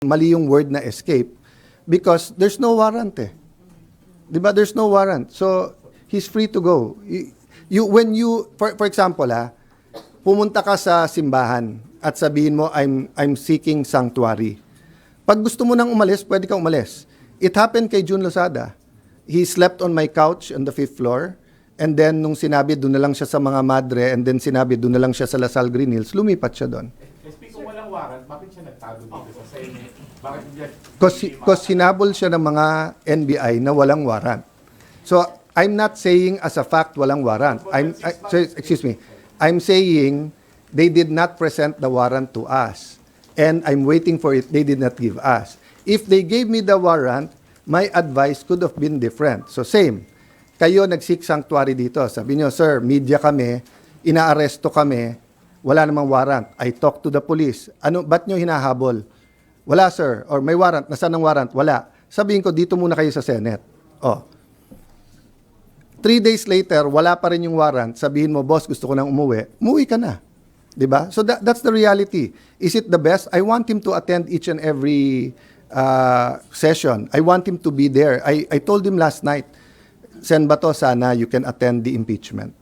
Mali yung word na escape because there's no warrant eh. Di ba? There's no warrant. So, he's free to go. When you, for example pumunta ka sa simbahan at sabihin mo, I'm seeking sanctuary. Pag gusto mo nang umalis, pwede kang umalis. It happened kay June Lozada. He slept on my couch on the 5th floor. And then, nung sinabi, doon na lang siya sa mga madre, and then sinabi, doon na lang siya sa Lasal Green Hills, lumipat siya doon. Kung walang warrant, bakit siya nagtago dito sa Senate? Bakit hindi? Because hinabol siya ng mga NBI na walang warrant. So, I'm not saying as a fact walang warrant. Excuse me. I'm saying they did not present the warrant to us. And I'm waiting for it. They did not give us. If they gave me the warrant, my advice could have been different. So, same. Kayo nag-seek sanctuary dito. Sabi niyo, sir, media kami, inaaresto kami, wala namang warrant. I talked to the police. Ba't nyo hinahabol? Wala, sir. Or may warrant. Nasaan ang warrant? Wala. Sabihin ko, dito muna kayo sa Senate. 3 days later, wala pa rin yung warrant. Sabihin mo, boss, gusto ko nang umuwi. Umuwi ka na. Diba? So that's the reality. Is it the best? I want him to attend each and every session. I want him to be there. I told him last night, Sen Bato, sana you can attend the impeachment.